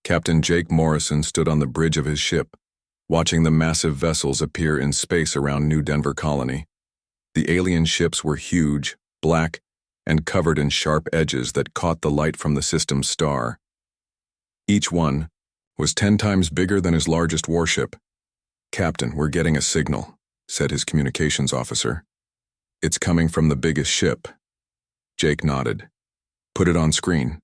Captain Jake Morrison stood on the bridge of his ship, watching the massive vessels appear in space around New Denver Colony. The alien ships were huge, black, and covered in sharp edges that caught the light from the system's star. Each one was 10 times bigger than his largest warship. "Captain, we're getting a signal," said his communications officer. "It's coming from the biggest ship." Jake nodded. "Put it on screen."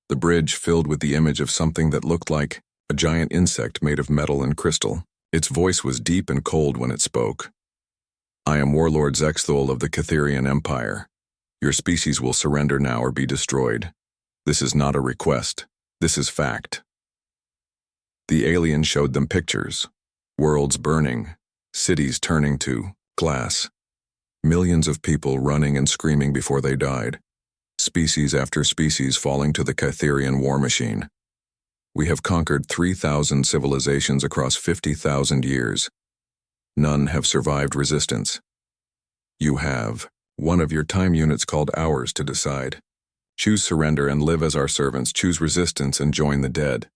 The bridge filled with the image of something that looked like a giant insect made of metal and crystal. Its voice was deep and cold when it spoke. "I am Warlord Zexthol of the Catherian Empire. Your species will surrender now or be destroyed. This is not a request. This is fact." The alien showed them pictures. Worlds burning, cities turning to glass, millions of people running and screaming before they died, species after species falling to the Catherian war machine. "We have conquered 3,000 civilizations across 50,000 years. None have survived resistance. You have one of your time units called hours to decide. Choose surrender and live as our servants. Choose resistance and join the dead."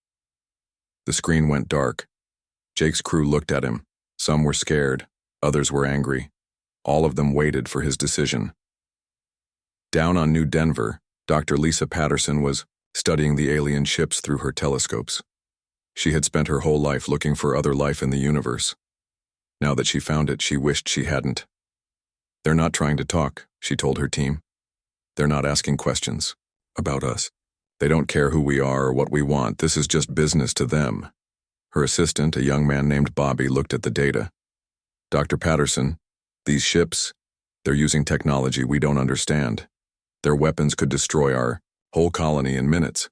The screen went dark. Jake's crew looked at him. Some were scared, others were angry. All of them waited for his decision. Down on New Denver, Dr. Lisa Patterson was studying the alien ships through her telescopes. She had spent her whole life looking for other life in the universe. Now that she found it, she wished she hadn't. "They're not trying to talk," she told her team. "They're not asking questions about us. They don't care who we are or what we want. This is just business to them." Her assistant, a young man named Bobby, looked at the data. "Dr. Patterson, these ships, they're using technology we don't understand. Their weapons could destroy our whole colony in minutes."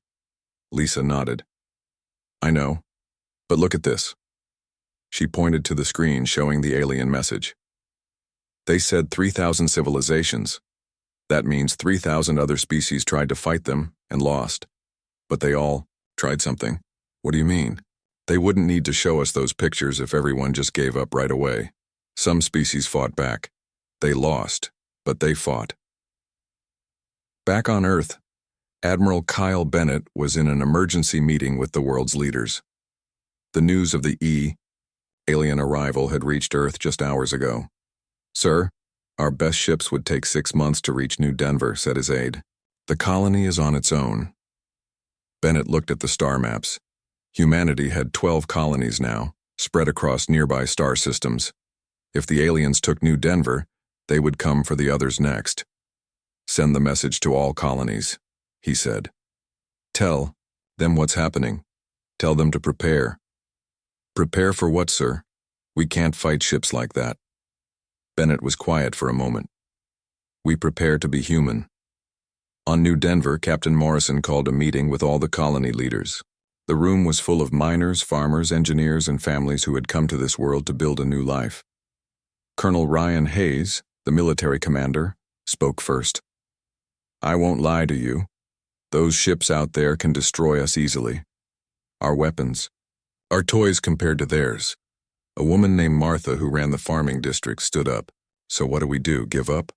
Lisa nodded. "I know, but look at this." She pointed to the screen showing the alien message. "They said 3,000 civilizations. That means 3,000 other species tried to fight them and lost. But they all tried something." "What do you mean?" "They wouldn't need to show us those pictures if everyone just gave up right away. Some species fought back. They lost, but they fought." Back on Earth, Admiral Kyle Bennett was in an emergency meeting with the world's leaders. The news of the alien arrival had reached Earth just hours ago. "Sir, our best ships would take 6 months to reach New Denver," said his aide. "The colony is on its own." Bennett looked at the star maps. Humanity had 12 colonies now, spread across nearby star systems. If the aliens took New Denver, they would come for the others next. "Send the message to all colonies," he said. "Tell them what's happening. Tell them to prepare." "Prepare for what, sir? We can't fight ships like that." Bennett was quiet for a moment. "We prepare to be human." On New Denver, Captain Morrison called a meeting with all the colony leaders. The room was full of miners, farmers, engineers, and families who had come to this world to build a new life. Colonel Ryan Hayes, the military commander, spoke first. "I won't lie to you. Those ships out there can destroy us easily. Our weapons, our toys compared to theirs." A woman named Martha, who ran the farming district, stood up. "So what do we do, give up?"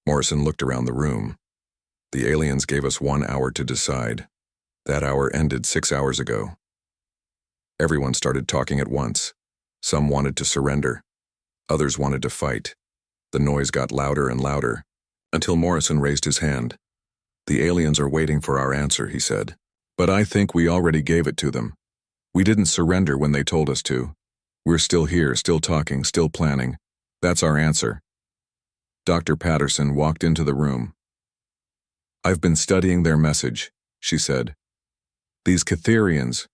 Morrison looked around the room. "The aliens gave us 1 hour to decide. That hour ended 6 hours ago." Everyone started talking at once. Some wanted to surrender. Others wanted to fight. The noise got louder and louder, until Morrison raised his hand. "The aliens are waiting for our answer," he said. "But I think we already gave it to them. We didn't surrender when they told us to. We're still here, still talking, still planning. That's our answer." Dr. Patterson walked into the room. "I've been studying their message," she said. "These Catherians,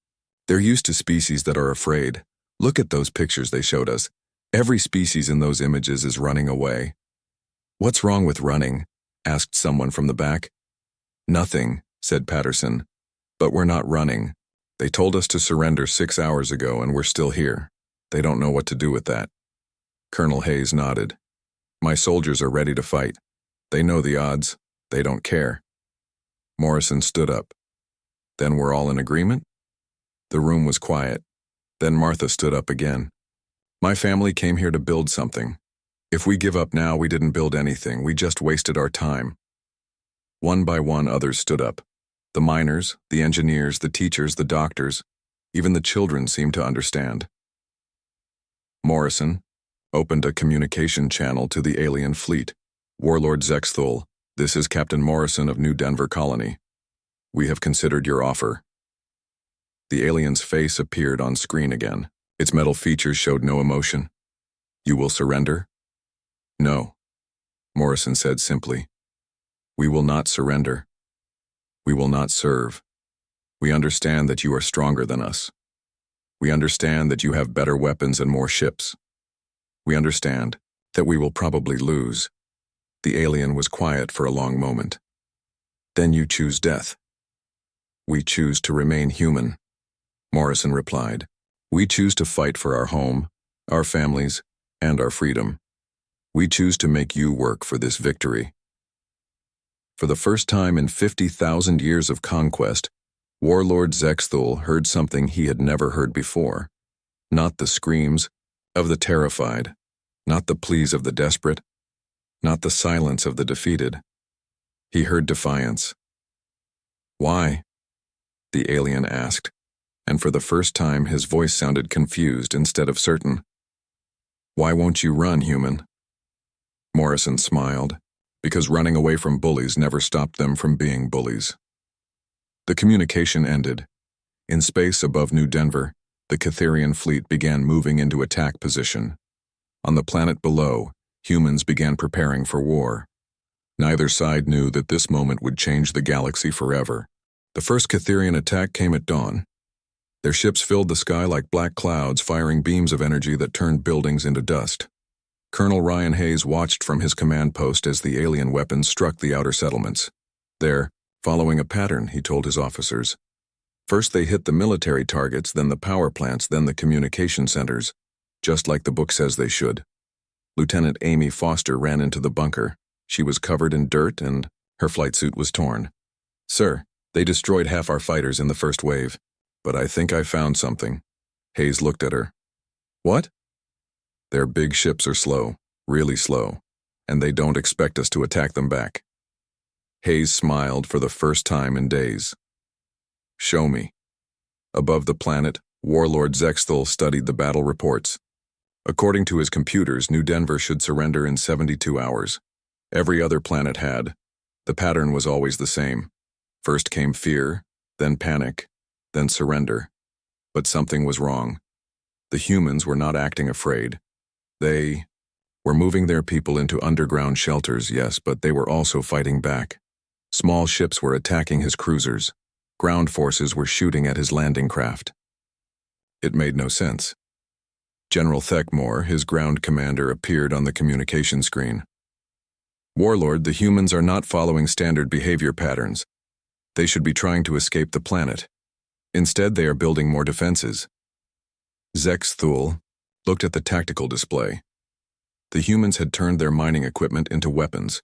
they're used to species that are afraid. Look at those pictures they showed us. Every species in those images is running away." "What's wrong with running?" asked someone from the back. "Nothing," said Patterson. "But we're not running. They told us to surrender 6 hours ago and we're still here. They don't know what to do with that." Colonel Hayes nodded. "My soldiers are ready to fight. They know the odds. They don't care." Morrison stood up. "Then we're all in agreement?" The room was quiet. Then Martha stood up again. "My family came here to build something. If we give up now, we didn't build anything. We just wasted our time." One by one, others stood up. The miners, the engineers, the teachers, the doctors, even the children seemed to understand. Morrison opened a communication channel to the alien fleet. Warlord Zexthul, this is Captain Morrison of New Denver Colony. We have considered your offer. The alien's face appeared on screen again. Its metal features showed no emotion. You will surrender? No, Morrison said simply. We will not surrender. We will not serve. We understand that you are stronger than us. We understand that you have better weapons and more ships. We understand that we will probably lose. The alien was quiet for a long moment. Then you choose death. We choose to remain human, Morrison replied. We choose to fight for our home, our families, and our freedom. We choose to make you work for this victory. For the first time in 50,000 years of conquest, Warlord Zexthul heard something he had never heard before. Not the screams of the terrified, not the pleas of the desperate, not the silence of the defeated. He heard defiance. Why? The alien asked, and for the first time his voice sounded confused instead of certain. Why won't you run, human? Morrison smiled, because running away from bullies never stopped them from being bullies. The communication ended. In space above New Denver, the Catherian fleet began moving into attack position. On the planet below, humans began preparing for war. Neither side knew that this moment would change the galaxy forever. The first Catherian attack came at dawn. Their ships filled the sky like black clouds, firing beams of energy that turned buildings into dust. Colonel Ryan Hayes watched from his command post as the alien weapons struck the outer settlements. There, following a pattern, he told his officers. First they hit the military targets, then the power plants, then the communication centers, just like the book says they should. Lieutenant Amy Foster ran into the bunker. She was covered in dirt and her flight suit was torn. Sir, they destroyed half our fighters in the first wave, but I think I found something. Hayes looked at her. What? Their big ships are slow, really slow, and they don't expect us to attack them back. Hayes smiled for the first time in days. Show me. Above the planet, Warlord Zexthul studied the battle reports. According to his computers, New Denver should surrender in 72 hours. Every other planet had. The pattern was always the same. First came fear, then panic, then surrender. But something was wrong. The humans were not acting afraid. They were moving their people into underground shelters, yes, but they were also fighting back. Small ships were attacking his cruisers. Ground forces were shooting at his landing craft. It made no sense. General Thekmore, his ground commander, appeared on the communication screen. Warlord, the humans are not following standard behavior patterns. They should be trying to escape the planet. Instead, they are building more defenses. Zexthul looked at the tactical display. The humans had turned their mining equipment into weapons.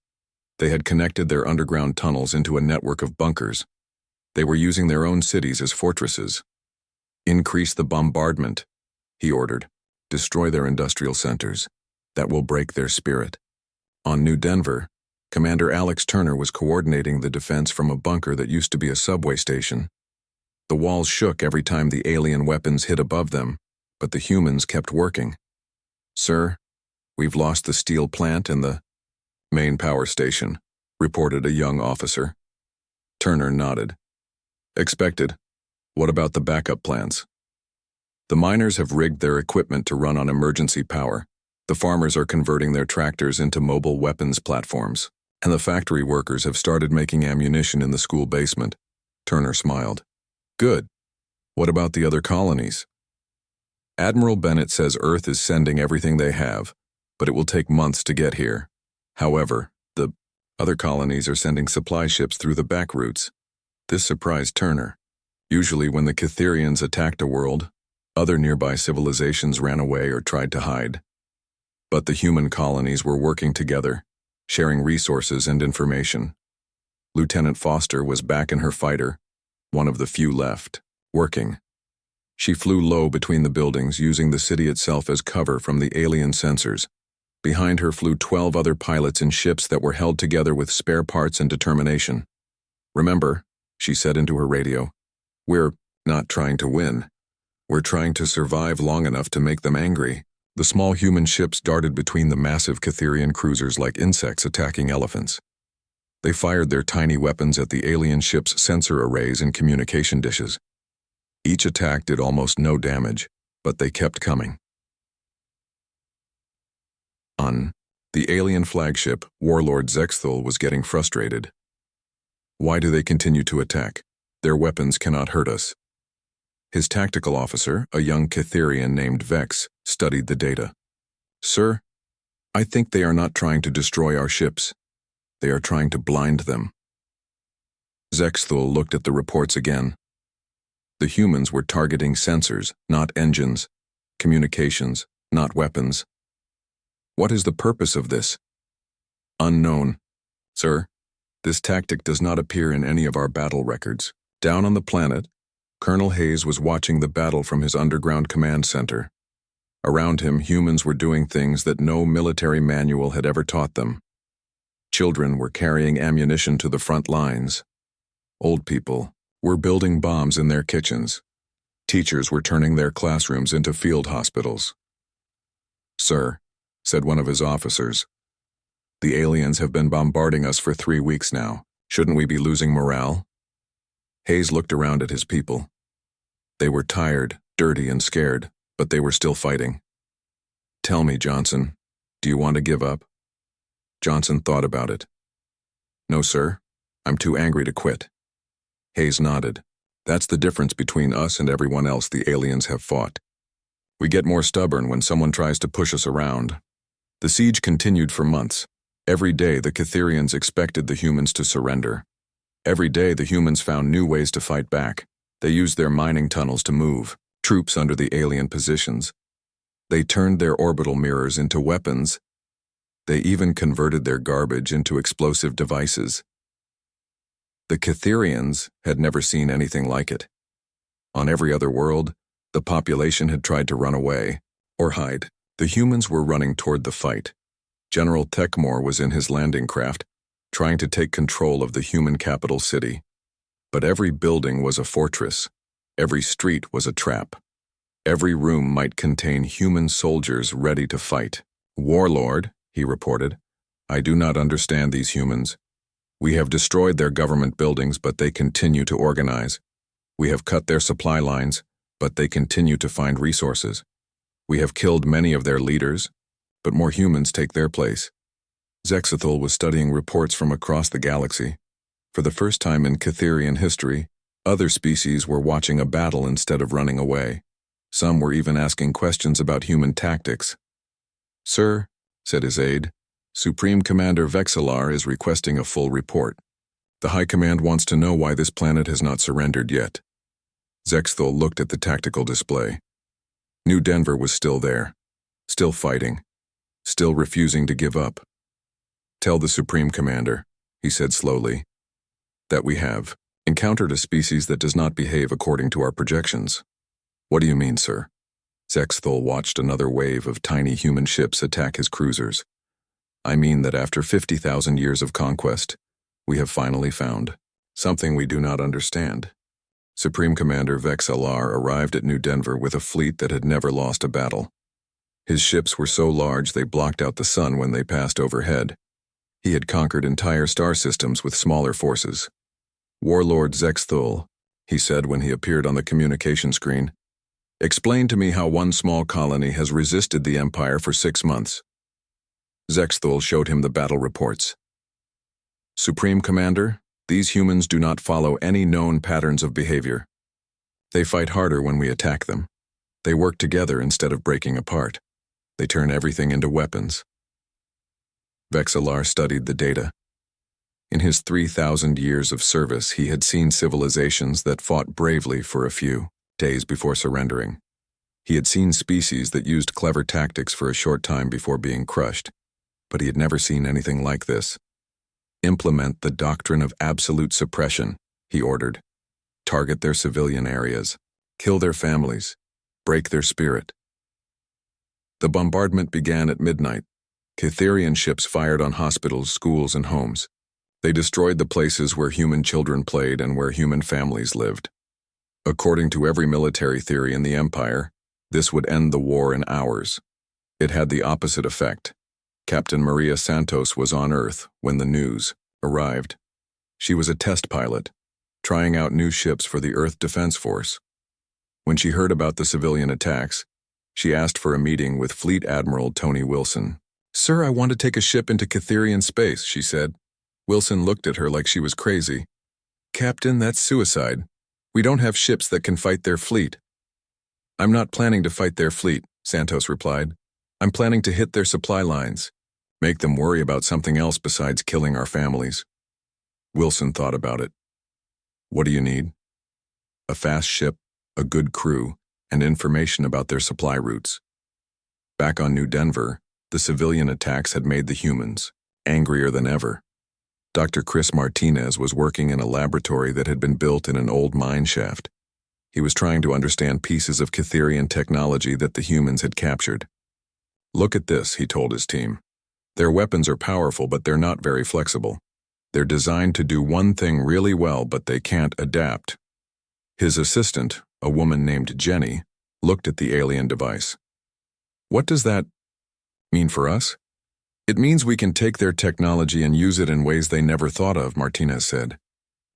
They had connected their underground tunnels into a network of bunkers. They were using their own cities as fortresses. Increase the bombardment, he ordered. Destroy their industrial centers. That will break their spirit. On New Denver, Commander Alex Turner was coordinating the defense from a bunker that used to be a subway station. The walls shook every time the alien weapons hit above them, but the humans kept working. Sir, we've lost the steel plant and the main power station, reported a young officer. Turner nodded. Expected. What about the backup plans? The miners have rigged their equipment to run on emergency power. The farmers are converting their tractors into mobile weapons platforms, and the factory workers have started making ammunition in the school basement. Turner smiled. Good. What about the other colonies? Admiral Bennett says Earth is sending everything they have, but it will take months to get here. However, the other colonies are sending supply ships through the back routes. This surprised Turner. Usually when the Catherians attacked a world, other nearby civilizations ran away or tried to hide. But the human colonies were working together, sharing resources and information. Lieutenant Foster was back in her fighter, one of the few left, working. She flew low between the buildings, using the city itself as cover from the alien sensors. Behind her flew 12 other pilots in ships that were held together with spare parts and determination. Remember, she said into her radio. "We're not trying to win. We're trying to survive long enough to make them angry." The small human ships darted between the massive Catherian cruisers like insects attacking elephants. They fired their tiny weapons at the alien ship's sensor arrays and communication dishes. Each attack did almost no damage, but they kept coming. The alien flagship, Warlord Zexthul, was getting frustrated. "Why do they continue to attack? Their weapons cannot hurt us." His tactical officer, a young Catherian named Vex, studied the data. "Sir, I think they are not trying to destroy our ships. They are trying to blind them." Zexthul looked at the reports again. The humans were targeting sensors, not engines, communications, not weapons. "What is the purpose of this?" "Unknown. Sir, this tactic does not appear in any of our battle records." Down on the planet, Colonel Hayes was watching the battle from his underground command center. Around him, humans were doing things that no military manual had ever taught them. Children were carrying ammunition to the front lines. Old people were building bombs in their kitchens. Teachers were turning their classrooms into field hospitals. "Sir," said one of his officers, "the aliens have been bombarding us for 3 weeks now. Shouldn't we be losing morale?" Hayes looked around at his people. They were tired, dirty, and scared, but they were still fighting. "Tell me, Johnson, do you want to give up?" Johnson thought about it. "No, sir. I'm too angry to quit." Hayes nodded. "That's the difference between us and everyone else the aliens have fought. We get more stubborn when someone tries to push us around." The siege continued for months. Every day the Catherians expected the humans to surrender. Every day the humans found new ways to fight back. They used their mining tunnels to move troops under the alien positions. They turned their orbital mirrors into weapons. They even converted their garbage into explosive devices. The Catherians had never seen anything like it. On every other world, the population had tried to run away or hide. The humans were running toward the fight. General Techmore was in his landing craft, trying to take control of the human capital city. But every building was a fortress. Every street was a trap. Every room might contain human soldiers ready to fight. "Warlord," he reported, "I do not understand these humans. We have destroyed their government buildings, but they continue to organize. We have cut their supply lines, but they continue to find resources. We have killed many of their leaders, but more humans take their place." Zexthul was studying reports from across the galaxy. For the first time in Catherian history, other species were watching a battle instead of running away. Some were even asking questions about human tactics. "Sir," said his aide, "Supreme Commander Vexillar is requesting a full report. The High Command wants to know why this planet has not surrendered yet." Zexthul looked at the tactical display. New Denver was still there, still fighting, still refusing to give up. "Tell the Supreme Commander," he said slowly, "that we have encountered a species that does not behave according to our projections." "What do you mean, sir?" Zexthul watched another wave of tiny human ships attack his cruisers. "I mean that after 50,000 years of conquest, we have finally found something we do not understand." Supreme Commander Vexillar arrived at New Denver with a fleet that had never lost a battle. His ships were so large they blocked out the sun when they passed overhead. He had conquered entire star systems with smaller forces. "Warlord Zexthul," he said when he appeared on the communication screen, "explain to me how one small colony has resisted the Empire for 6 months." Zexthul showed him the battle reports. "Supreme Commander, these humans do not follow any known patterns of behavior. They fight harder when we attack them. They work together instead of breaking apart. They turn everything into weapons." Vexillar studied the data. In his 3,000 years of service, he had seen civilizations that fought bravely for a few days before surrendering. He had seen species that used clever tactics for a short time before being crushed, but he had never seen anything like this. "Implement the doctrine of absolute suppression," he ordered. "Target their civilian areas, kill their families, break their spirit." The bombardment began at midnight. Catherian ships fired on hospitals, schools, and homes. They destroyed the places where human children played and where human families lived. According to every military theory in the Empire, this would end the war in hours. It had the opposite effect. Captain Maria Santos was on Earth when the news arrived. She was a test pilot, trying out new ships for the Earth Defense Force. When she heard about the civilian attacks, she asked for a meeting with Fleet Admiral Tony Wilson. "Sir, I want to take a ship into Catherian space," she said. Wilson looked at her like she was crazy. "Captain, that's suicide. We don't have ships that can fight their fleet." "I'm not planning to fight their fleet," Santos replied. "I'm planning to hit their supply lines, make them worry about something else besides killing our families." Wilson thought about it. "What do you need?" "A fast ship, a good crew, and information about their supply routes." Back on New Denver, the civilian attacks had made the humans angrier than ever. Dr. Chris Martinez was working in a laboratory that had been built in an old mine shaft. He was trying to understand pieces of Catherian technology that the humans had captured. "Look at this," he told his team. "Their weapons are powerful, but they're not very flexible. They're designed to do one thing really well, but they can't adapt." His assistant, a woman named Jenny, looked at the alien device. "What does that mean for us?" "It means we can take their technology and use it in ways they never thought of," Martinez said.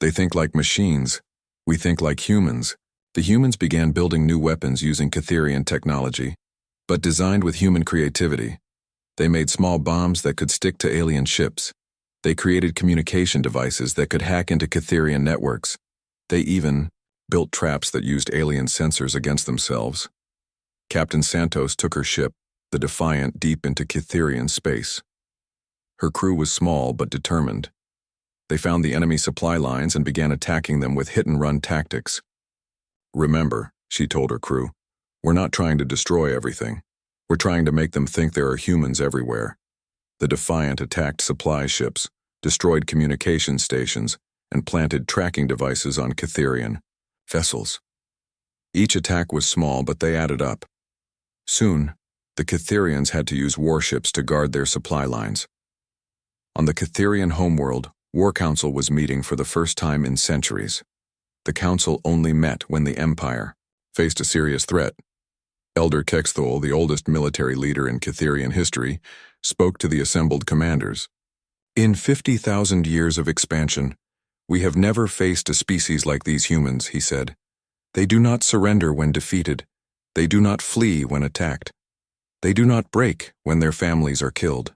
"They think like machines. We think like humans." The humans began building new weapons using Catherian technology, but designed with human creativity. They made small bombs that could stick to alien ships. They created communication devices that could hack into Catherian networks. They even built traps that used alien sensors against themselves. Captain Santos took her ship, the Defiant, deep into Catherian space. Her crew was small but determined. They found the enemy supply lines and began attacking them with hit-and-run tactics. "Remember," she told her crew, "we're not trying to destroy everything. We're trying to make them think there are humans everywhere." The Defiant attacked supply ships, destroyed communication stations, and planted tracking devices on Catherian vessels. Each attack was small, but they added up. Soon, the Catherians had to use warships to guard their supply lines. On the Catherian homeworld, War Council was meeting for the first time in centuries. The council only met when the Empire faced a serious threat. Elder Kexthol, the oldest military leader in Catherian history, spoke to the assembled commanders. "In 50,000 years of expansion, we have never faced a species like these humans," he said. "They do not surrender when defeated. They do not flee when attacked. They do not break when their families are killed."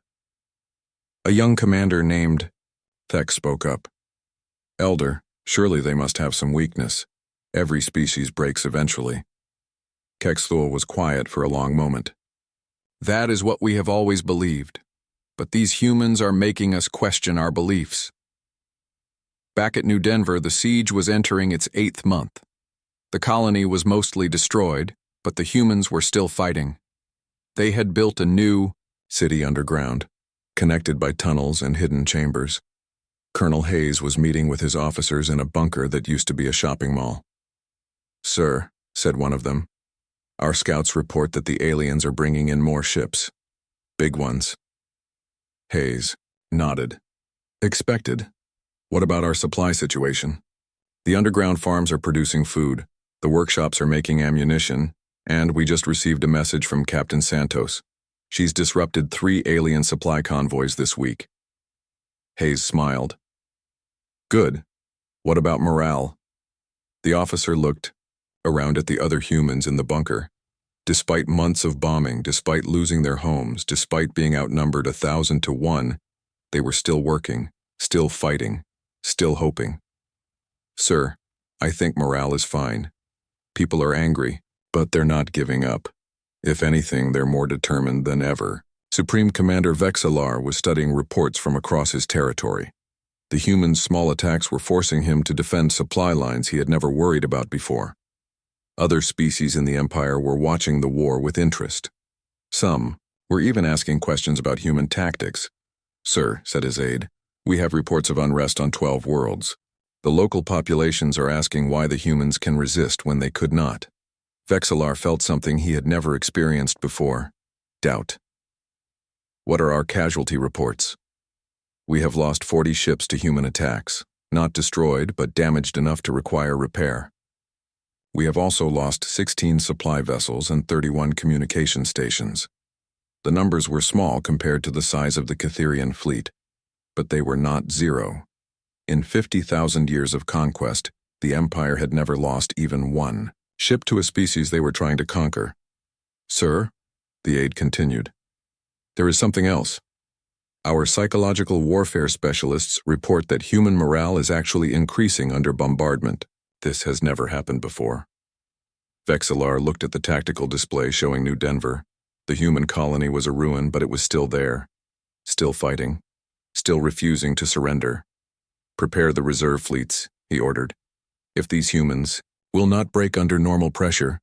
A young commander named Thek spoke up. "Elder, surely they must have some weakness. Every species breaks eventually." Kexthul was quiet for a long moment. "That is what we have always believed, but these humans are making us question our beliefs." Back at New Denver, the siege was entering its 8th month. The colony was mostly destroyed, but the humans were still fighting. They had built a new city underground, connected by tunnels and hidden chambers. Colonel Hayes was meeting with his officers in a bunker that used to be a shopping mall. "Sir," said one of them, "our scouts report that the aliens are bringing in more ships. Big ones." Hayes nodded. "Expected. What about our supply situation?" "The underground farms are producing food, the workshops are making ammunition, and we just received a message from Captain Santos. She's disrupted 3 alien supply convoys this week." Hayes smiled. "Good. What about morale?" The officer looked around at the other humans in the bunker. Despite months of bombing, despite losing their homes, despite being outnumbered 1,000 to 1, they were still working, still fighting, still hoping. "Sir, I think morale is fine. People are angry, but they're not giving up. If anything, they're more determined than ever." Supreme Commander Vexillar was studying reports from across his territory. The humans' small attacks were forcing him to defend supply lines he had never worried about before. Other species in the Empire were watching the war with interest. Some were even asking questions about human tactics. "Sir," said his aide, "we have reports of unrest on 12 worlds. The local populations are asking why the humans can resist when they could not." Vexillar felt something he had never experienced before: doubt. "What are our casualty reports?" We have lost 40 ships to human attacks, not destroyed but damaged enough to require repair. We have also lost 16 supply vessels and 31 communication stations. The numbers were small compared to the size of the Catherian fleet, but they were not zero. In 50,000 years of conquest, the Empire had never lost even one ship to a species they were trying to conquer. Sir, the aide continued, there is something else. Our psychological warfare specialists report that human morale is actually increasing under bombardment. This has never happened before. Vexillar looked at the tactical display showing New Denver. The human colony was a ruin, but it was still there, still fighting, still refusing to surrender. Prepare the reserve fleets, he ordered. If these humans will not break under normal pressure,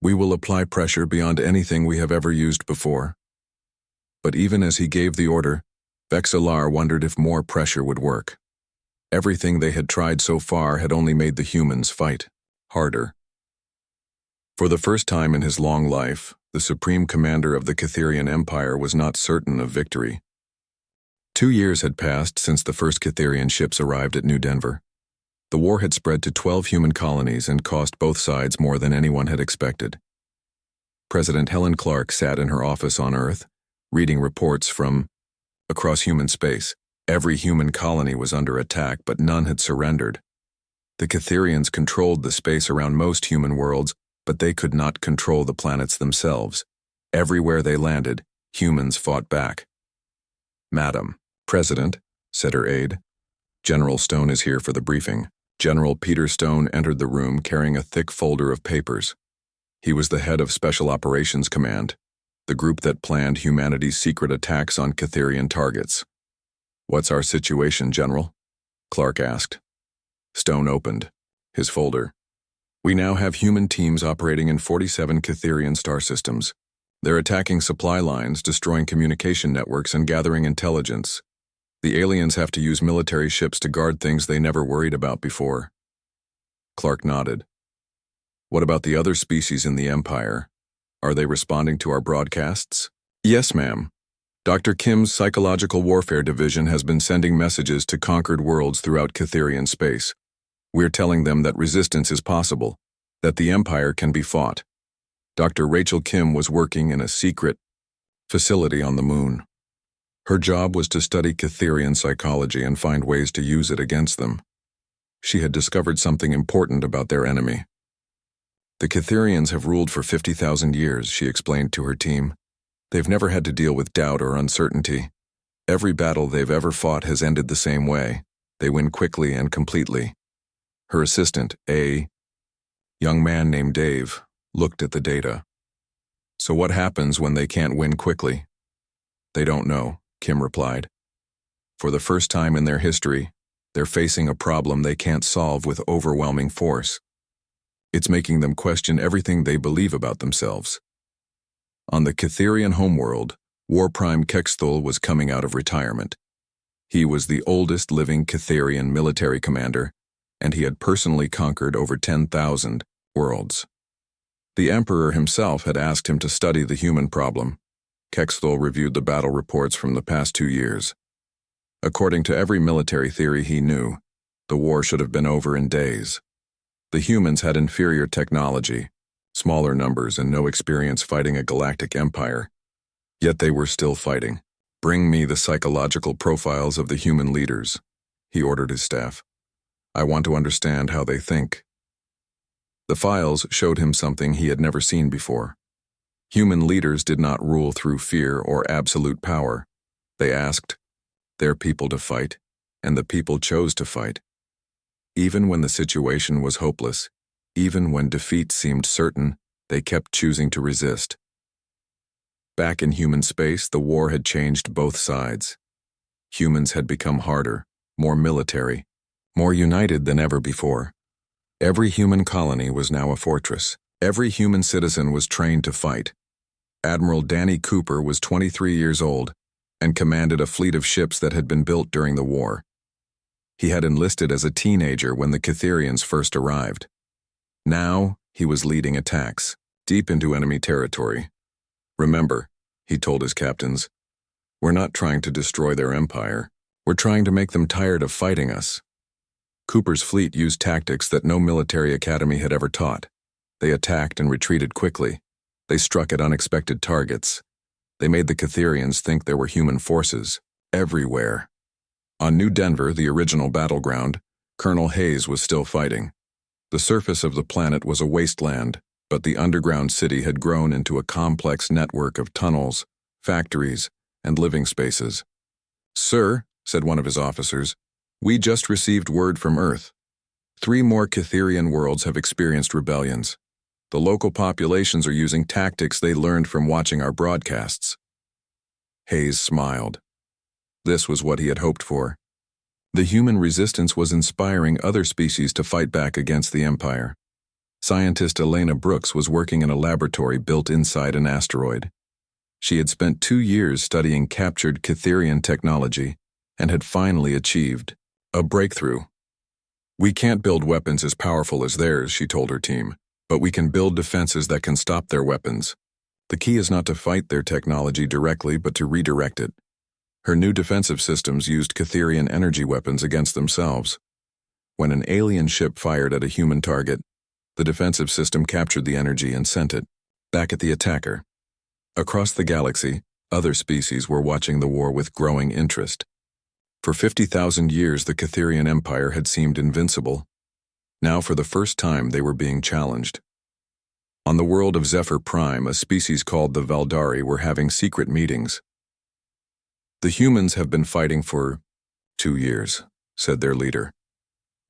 we will apply pressure beyond anything we have ever used before. But even as he gave the order, Vexillar wondered if more pressure would work. Everything they had tried so far had only made the humans fight harder. For the first time in his long life, the supreme commander of the Catherian Empire was not certain of victory. 2 years had passed since the first Catherian ships arrived at New Denver. The war had spread to 12 human colonies and cost both sides more than anyone had expected. President Helen Clark sat in her office on Earth, reading reports from across human space. Every human colony was under attack, but none had surrendered. The Catherians controlled the space around most human worlds, but they could not control the planets themselves. Everywhere they landed, humans fought back. Madam President, said her aide, General Stone is here for the briefing. General Peter Stone entered the room carrying a thick folder of papers. He was the head of Special Operations Command, the group that planned humanity's secret attacks on Catherian targets. What's our situation, General? Clark asked. Stone opened his folder. We now have human teams operating in 47 Catherian star systems. They're attacking supply lines, destroying communication networks, and gathering intelligence. The aliens have to use military ships to guard things they never worried about before. Clark nodded. What about the other species in the Empire? Are they responding to our broadcasts? Yes, ma'am. Dr. Kim's Psychological Warfare Division has been sending messages to conquered worlds throughout Catherian space. We're telling them that resistance is possible, that the Empire can be fought. Dr. Rachel Kim was working in a secret facility on the moon. Her job was to study Catherian psychology and find ways to use it against them. She had discovered something important about their enemy. The Catherians have ruled for 50,000 years, she explained to her team. They've never had to deal with doubt or uncertainty. Every battle they've ever fought has ended the same way. They win quickly and completely. Her assistant, a young man named Dave, looked at the data. So what happens when they can't win quickly? They don't know, Kim replied. For the first time in their history, they're facing a problem they can't solve with overwhelming force. It's making them question everything they believe about themselves. On the Catherian homeworld, War Prime Kexthul was coming out of retirement. He was the oldest living Catherian military commander, and he had personally conquered over 10,000 worlds. The Emperor himself had asked him to study the human problem. Kexthul reviewed the battle reports from the past 2 years. According to every military theory he knew, the war should have been over in days. The humans had inferior technology, smaller numbers, and no experience fighting a galactic empire. Yet they were still fighting. Bring me the psychological profiles of the human leaders, he ordered his staff. I want to understand how they think. The files showed him something he had never seen before. Human leaders did not rule through fear or absolute power. They asked their people to fight, and the people chose to fight. Even when the situation was hopeless, even when defeat seemed certain, they kept choosing to resist. Back in human space, the war had changed both sides. Humans had become harder, more military, more united than ever before. Every human colony was now a fortress. Every human citizen was trained to fight. Admiral Danny Cooper was 23 years old and commanded a fleet of ships that had been built during the war. He had enlisted as a teenager when the Catherians first arrived. Now, he was leading attacks, deep into enemy territory. Remember, he told his captains, we're not trying to destroy their empire. We're trying to make them tired of fighting us. Cooper's fleet used tactics that no military academy had ever taught. They attacked and retreated quickly. They struck at unexpected targets. They made the Catherians think there were human forces everywhere. On New Denver, the original battleground, Colonel Hayes was still fighting. The surface of the planet was a wasteland, but the underground city had grown into a complex network of tunnels, factories, and living spaces. "Sir," said one of his officers, "we just received word from Earth. 3 more Catherian worlds have experienced rebellions. The local populations are using tactics they learned from watching our broadcasts." Hayes smiled. This was what he had hoped for. The human resistance was inspiring other species to fight back against the Empire. Scientist Elena Brooks was working in a laboratory built inside an asteroid. She had spent 2 years studying captured Catherian technology and had finally achieved a breakthrough. "We can't build weapons as powerful as theirs," she told her team, "but we can build defenses that can stop their weapons. The key is not to fight their technology directly, but to redirect it." Her new defensive systems used Catherian energy weapons against themselves. When an alien ship fired at a human target, the defensive system captured the energy and sent it back at the attacker. Across the galaxy, other species were watching the war with growing interest. For 50,000 years, the Catherian Empire had seemed invincible. Now, for the first time, they were being challenged. On the world of Zephyr Prime, a species called the Valdari were having secret meetings. "The humans have been fighting for 2 years," said their leader.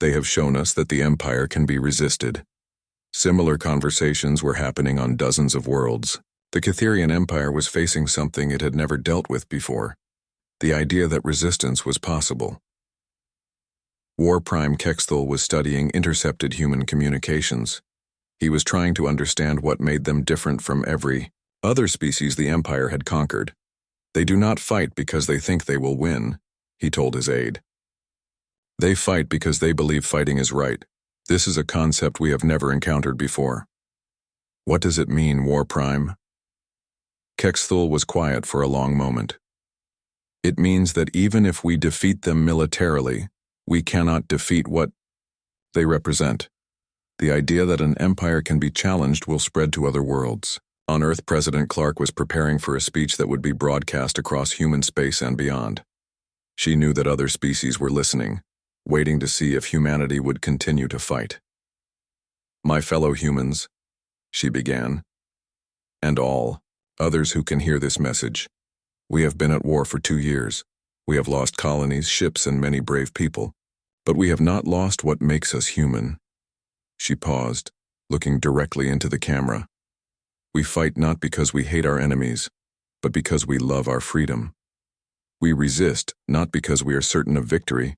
"They have shown us that the Empire can be resisted." Similar conversations were happening on dozens of worlds. The Catherian Empire was facing something it had never dealt with before: the idea that resistance was possible. War Prime Kexthal was studying intercepted human communications. He was trying to understand what made them different from every other species the Empire had conquered. "They do not fight because they think they will win," he told his aide. "They fight because they believe fighting is right. This is a concept we have never encountered before." "What does it mean, War Prime?" Kexthal was quiet for a long moment. "It means that even if we defeat them militarily, we cannot defeat what they represent. The idea that an empire can be challenged will spread to other worlds." On Earth, President Clark was preparing for a speech that would be broadcast across human space and beyond. She knew that other species were listening, waiting to see if humanity would continue to fight. "My fellow humans," she began, "and all others who can hear this message, we have been at war for 2 years. We have lost colonies, ships, and many brave people, but we have not lost what makes us human." She paused, looking directly into the camera. "We fight not because we hate our enemies, but because we love our freedom. We resist not because we are certain of victory,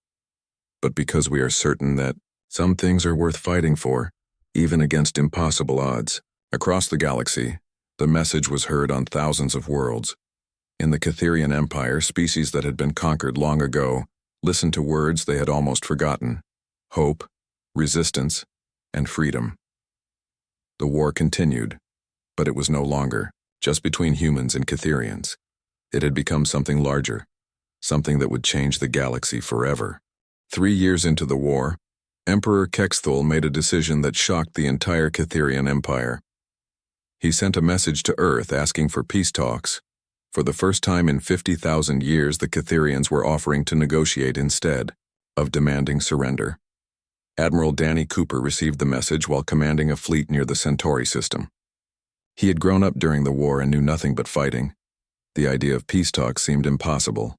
but because we are certain that some things are worth fighting for, even against impossible odds." Across the galaxy, the message was heard on thousands of worlds. In the Catherian Empire, species that had been conquered long ago listened to words they had almost forgotten: hope, resistance, and freedom. The war continued, but it was no longer just between humans and Catherians. It had become something larger, something that would change the galaxy forever. 3 years into the war, Emperor Kexthal made a decision that shocked the entire Catherian Empire. He sent a message to Earth asking for peace talks. For the first time in 50,000 years, the Catherians were offering to negotiate instead of demanding surrender. Admiral Danny Cooper received the message while commanding a fleet near the Centauri system. He had grown up during the war and knew nothing but fighting. The idea of peace talks seemed impossible.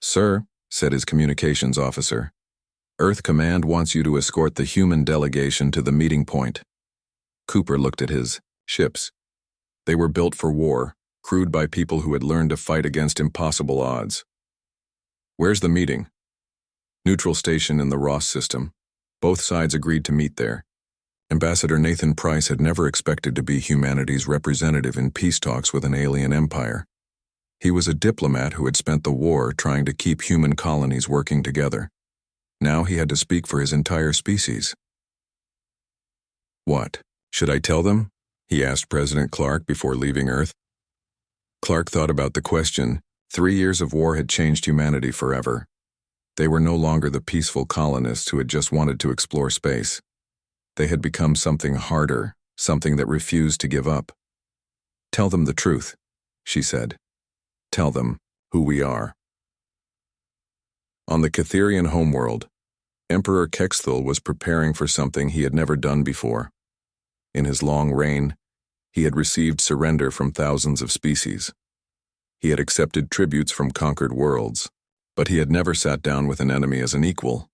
"Sir," said his communications officer, "Earth Command wants you to escort the human delegation to the meeting point." Cooper looked at his ships. They were built for war, crewed by people who had learned to fight against impossible odds. "Where's the meeting?" "Neutral station in the Ross system." Both sides agreed to meet there. Ambassador Nathan Price had never expected to be humanity's representative in peace talks with an alien empire. He was a diplomat who had spent the war trying to keep human colonies working together. Now he had to speak for his entire species. "What? Should I tell them?" he asked President Clark before leaving Earth. Clark thought about the question. 3 years of war had changed humanity forever. They were no longer the peaceful colonists who had just wanted to explore space. They had become something harder, something that refused to give up. "Tell them the truth," she said. "Tell them who we are." On the Catherian homeworld, Emperor Kexthul was preparing for something he had never done before. In his long reign, he had received surrender from thousands of species. He had accepted tributes from conquered worlds, but he had never sat down with an enemy as an equal.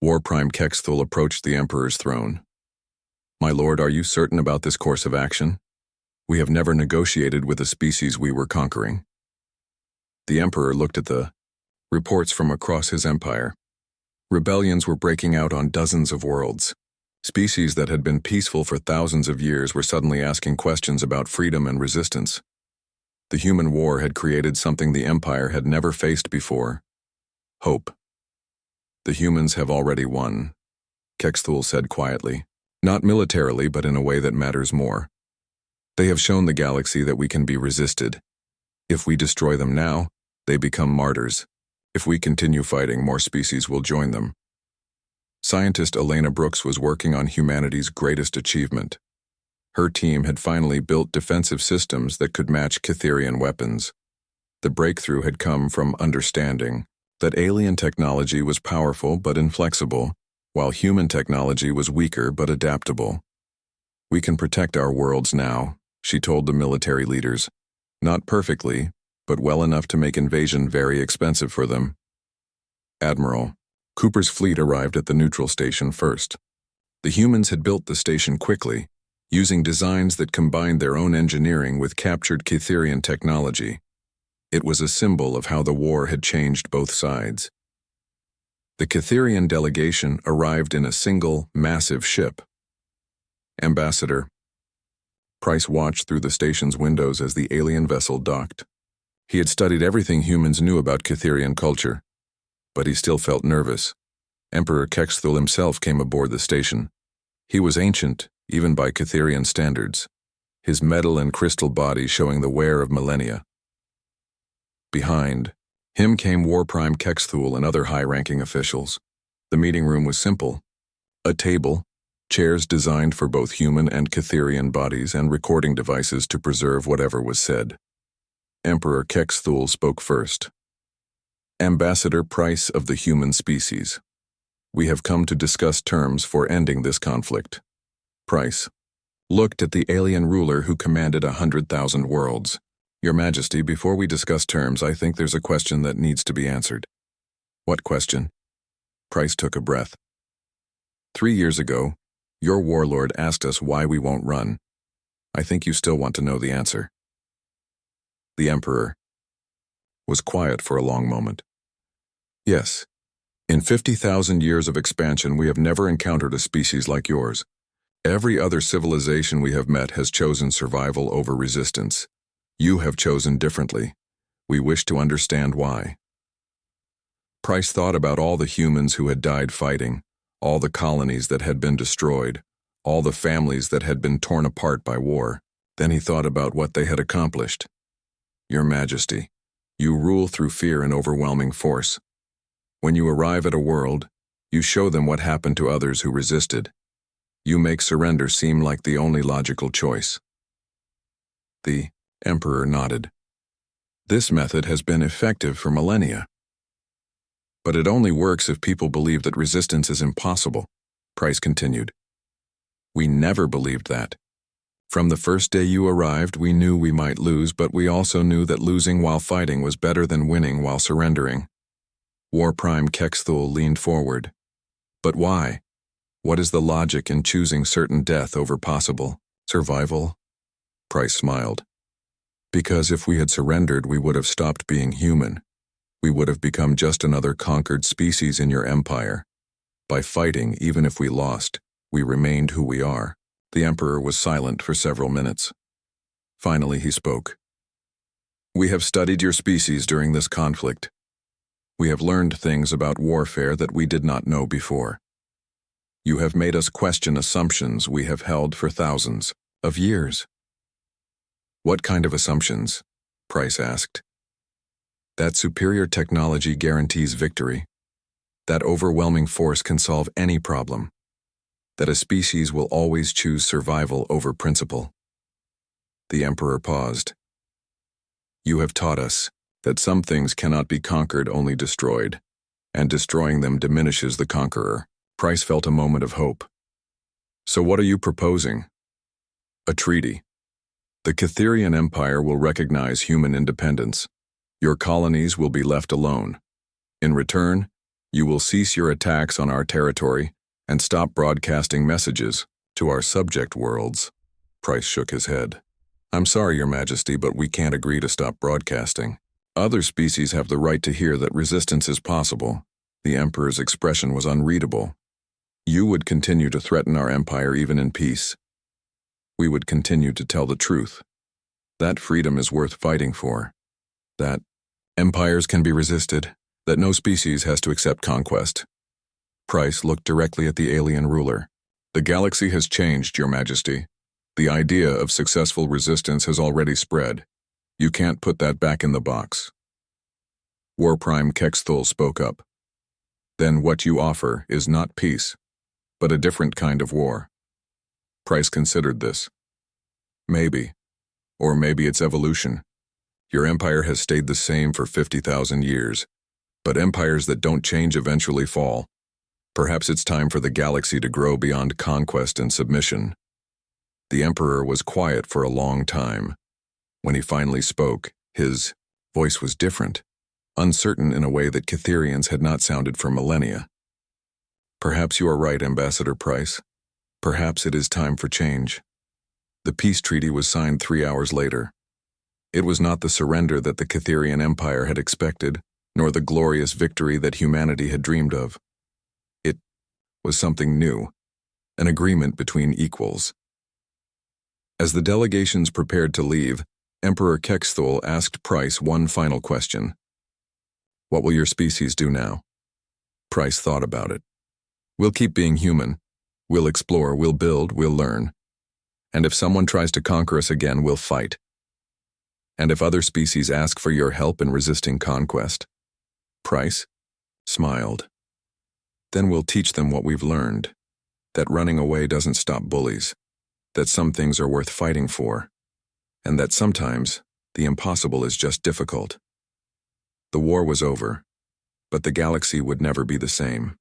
War Prime Kexthul approached the Emperor's throne. "My lord, are you certain about this course of action? We have never negotiated with a species we were conquering." The Emperor looked at the reports from across his empire. Rebellions were breaking out on dozens of worlds. Species that had been peaceful for thousands of years were suddenly asking questions about freedom and resistance. The human war had created something the Empire had never faced before: hope. "The humans have already won," Kexthul said quietly, "not militarily, but in a way that matters more. They have shown the galaxy that we can be resisted. If we destroy them now, they become martyrs. If we continue fighting, more species will join them." Scientist Elena Brooks was working on humanity's greatest achievement. Her team had finally built defensive systems that could match Catherian weapons. The breakthrough had come from understanding that alien technology was powerful but inflexible, while human technology was weaker but adaptable. "We can protect our worlds now," she told the military leaders. "Not perfectly, but well enough to make invasion very expensive for them." Admiral Cooper's fleet arrived at the neutral station first. The humans had built the station quickly, using designs that combined their own engineering with captured Catherian technology. It was a symbol of how the war had changed both sides. The Catherian delegation arrived in a single, massive ship. Ambassador Price watched through the station's windows as the alien vessel docked. He had studied everything humans knew about Catherian culture, but he still felt nervous. Emperor Kexthul himself came aboard the station. He was ancient, even by Catherian standards, his metal and crystal body showing the wear of millennia. Behind him came War Prime Kexthul and other high-ranking officials. The meeting room was simple: a table, chairs designed for both human and Catherian bodies, and recording devices to preserve whatever was said. Emperor Kexthul spoke first. "Ambassador Price of the human species, we have come to discuss terms for ending this conflict." Price looked at the alien ruler who commanded 100,000 worlds. "Your Majesty, before we discuss terms, I think there's a question that needs to be answered." "What question?" Price took a breath. 3 years ago, your warlord asked us why we won't run. I think you still want to know the answer." The Emperor was quiet for a long moment. "Yes. In 50,000 years of expansion, we have never encountered a species like yours. Every other civilization we have met has chosen survival over resistance. You have chosen differently. We wish to understand why." Price thought about all the humans who had died fighting, all the colonies that had been destroyed, all the families that had been torn apart by war. Then he thought about what they had accomplished. "Your Majesty, you rule through fear and overwhelming force. When you arrive at a world, you show them what happened to others who resisted. You make surrender seem like the only logical choice." The Emperor nodded. "This method has been effective for millennia. But it only works if people believe that resistance is impossible," Price continued. "We never believed that. From the first day you arrived, we knew we might lose, but we also knew that losing while fighting was better than winning while surrendering." War Prime Kexthul leaned forward. "But why? What is the logic in choosing certain death over possible survival?" Price smiled. "Because if we had surrendered, we would have stopped being human. We would have become just another conquered species in your empire. By fighting, even if we lost, we remained who we are." The Emperor was silent for several minutes. Finally, he spoke. "We have studied your species during this conflict. We have learned things about warfare that we did not know before. You have made us question assumptions we have held for thousands of years." "What kind of assumptions?" Price asked. That superior technology guarantees victory. That overwhelming force can solve any problem. That a species will always choose survival over principle. The Emperor paused. You have taught us that some things cannot be conquered, only destroyed, and destroying them diminishes the conqueror. Price felt a moment of hope. So what are you proposing? A treaty. The Catherian Empire will recognize human independence. Your colonies will be left alone. In return, you will cease your attacks on our territory and stop broadcasting messages to our subject worlds. Price shook his head. I'm sorry, Your Majesty, but we can't agree to stop broadcasting. Other species have the right to hear that resistance is possible. The Emperor's expression was unreadable. You would continue to threaten our empire even in peace. We would continue to tell the truth. That freedom is worth fighting for. That empires can be resisted, that no species has to accept conquest. Price looked directly at the alien ruler. The galaxy has changed, Your Majesty. The idea of successful resistance has already spread. You can't put that back in the box. War Prime Kexthul spoke up. Then what you offer is not peace, but a different kind of war. Price considered this. Maybe. Or maybe it's evolution. Your empire has stayed the same for 50,000 years, but empires that don't change eventually fall. Perhaps it's time for the galaxy to grow beyond conquest and submission. The Emperor was quiet for a long time. When he finally spoke, his voice was different, uncertain in a way that Catherians had not sounded for millennia. Perhaps you are right, Ambassador Price. Perhaps it is time for change. The peace treaty was signed 3 hours later. It was not the surrender that the Catherian Empire had expected, nor the glorious victory that humanity had dreamed of. It was something new, an agreement between equals. As the delegations prepared to leave, Emperor Kexthul asked Price one final question. What will your species do now? Price thought about it. We'll keep being human. We'll explore, we'll build, we'll learn. And if someone tries to conquer us again, we'll fight. And if other species ask for your help in resisting conquest, Price smiled. Then we'll teach them what we've learned, that running away doesn't stop bullies, that some things are worth fighting for, and that sometimes the impossible is just difficult. The war was over, but the galaxy would never be the same.